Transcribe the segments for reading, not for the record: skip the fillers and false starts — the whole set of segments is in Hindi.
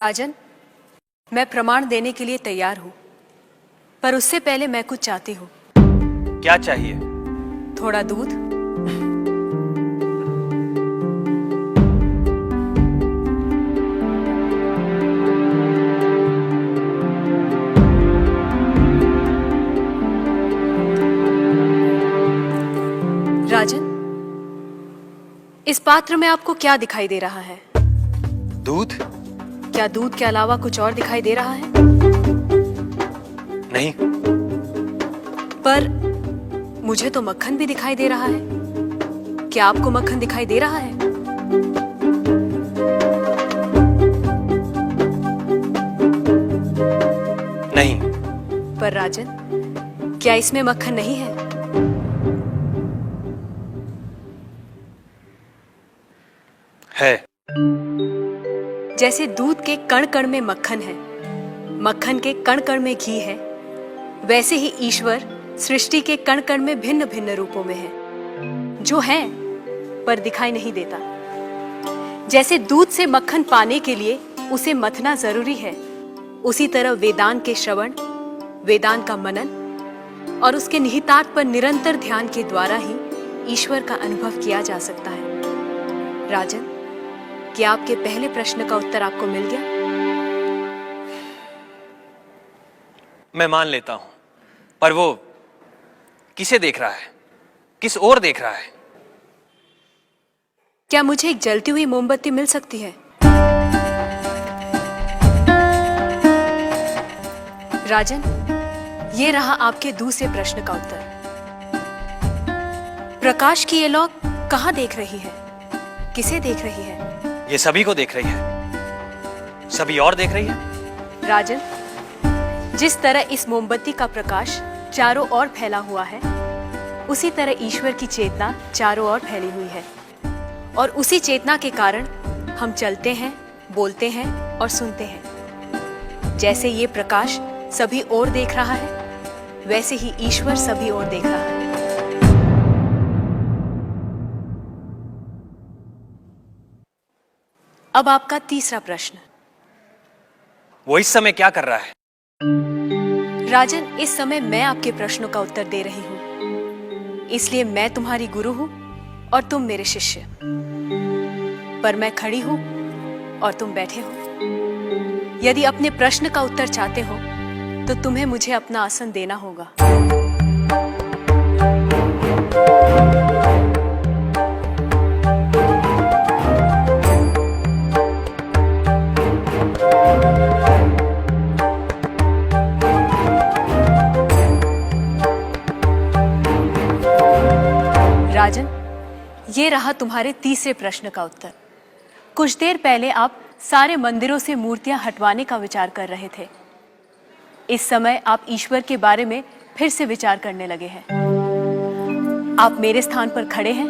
राजन, मैं प्रमाण देने के लिए तैयार हूँ, पर उससे पहले मैं कुछ चाहती हूँ। क्या चाहिए? थोड़ा दूध। राजन, इस पात्र में आपको क्या दिखाई दे रहा है? दूध? क्या दूध के अलावा कुछ और दिखाई दे रहा है? नहीं। पर मुझे तो मक्खन भी दिखाई दे रहा है। क्या आपको मक्खन दिखाई दे रहा है? नहीं। पर राजन, क्या इसमें मक्खन नहीं है? है। जैसे दूध के कण कण में मक्खन है, मक्खन के कण कण में घी है, वैसे ही ईश्वर सृष्टि के कण कण में भिन्न भिन्न रूपों में है, जो है पर दिखाई नहीं देता। जैसे दूध से मक्खन पाने के लिए उसे मथना जरूरी है, उसी तरह वेदांत के श्रवण, वेदांत का मनन और उसके निहितार्थ पर निरंतर ध्यान के द्वारा ही ईश्वर का अनुभव किया जा सकता है। राजन, क्या आपके पहले प्रश्न का उत्तर आपको मिल गया? मैं मान लेता हूं, पर वो किसे देख रहा है? किस ओर देख रहा है? क्या मुझे एक जलती हुई मोमबत्ती मिल सकती है? राजन, ये रहा आपके दूसरे प्रश्न का उत्तर। प्रकाश की ये लौ कहां देख रही है? किसे देख रही है? ये सभी को देख रही है। सभी और देख रही है। राजन, जिस तरह इस मोमबत्ती का प्रकाश चारों ओर फैला हुआ है, उसी तरह ईश्वर की चेतना चारों ओर फैली हुई है, और उसी चेतना के कारण हम चलते हैं, बोलते हैं और सुनते हैं। जैसे ये प्रकाश सभी ओर देख रहा है, वैसे ही ईश्वर सभी ओर देख रहा है। अब आपका तीसरा प्रश्न। वो इस समय क्या कर रहा है? राजन, इस समय मैं आपके प्रश्नों का उत्तर दे रही हूं, इसलिए मैं तुम्हारी गुरु हूं और तुम मेरे शिष्य। पर मैं खड़ी हूं और तुम बैठे हो। यदि अपने प्रश्न का उत्तर चाहते हो तो तुम्हें मुझे अपना आसन देना होगा। राजन, ये रहा तुम्हारे तीसरे प्रश्न का उत्तर। कुछ देर पहले आप सारे मंदिरों से मूर्तियां हटवाने का विचार कर रहे थे। इस समय आप ईश्वर के बारे में फिर से विचार करने लगे हैं। आप मेरे स्थान पर खड़े हैं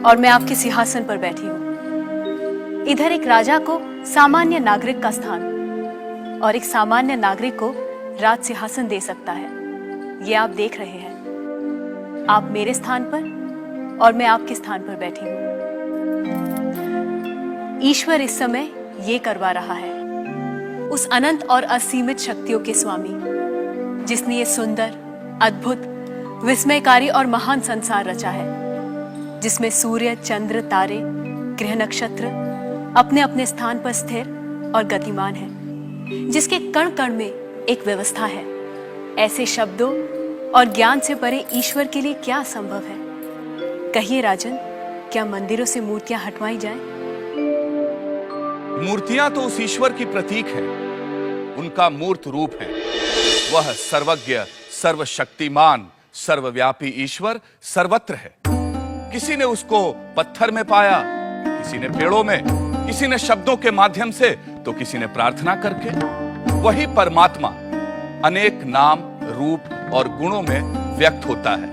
और मैं आपके सिंहासन पर बैठी हूं। इधर एक राजा को सामान्य नागरिक का स्थान और एक सामान्य नागरिक को राज सिंहासन दे सकता है। ये आप देख रहे हैं। आप मेरे स्थान पर और मैं आपके स्थान पर बैठी हूं। ईश्वर इस समय ये करवा रहा है। उस अनंत और असीमित शक्तियों के स्वामी, जिसने ये सुंदर, अद्भुत, विस्मयकारी और महान संसार रचा है, जिसमें सूर्य, चंद्र, तारे, ग्रह, नक्षत्र अपने अपने स्थान पर स्थिर और गतिमान है, जिसके कण कण में एक व्यवस्था है। ऐसे शब्दों और ज्ञान से परे ईश्वर के लिए क्या संभव है? कहिए राजन, क्या मंदिरों से मूर्तियां हटवाई जाएं? मूर्तियां तो उस ईश्वर की प्रतीक है, उनका मूर्त रूप है। वह सर्वज्ञ, सर्वशक्तिमान, सर्वव्यापी ईश्वर सर्वत्र है। किसी ने उसको पत्थर में पाया, किसी ने पेड़ों में, किसी ने शब्दों के माध्यम से, तो किसी ने प्रार्थना करके। वही परमात्मा अनेक नाम, रूप और गुणों में व्यक्त होता है,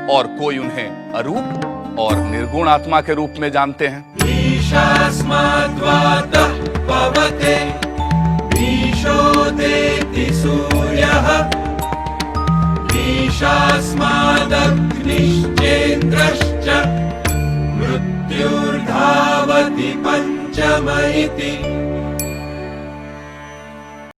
और कोई उन्हें अरूप और निर्गुण आत्मा के रूप में जानते हैं। ईशास्माद्वातः पवते ईशोदेति सूर्यः ईशास्मादग्निश्चेन्द्रश्च मृत्युर्धावति पंचम इति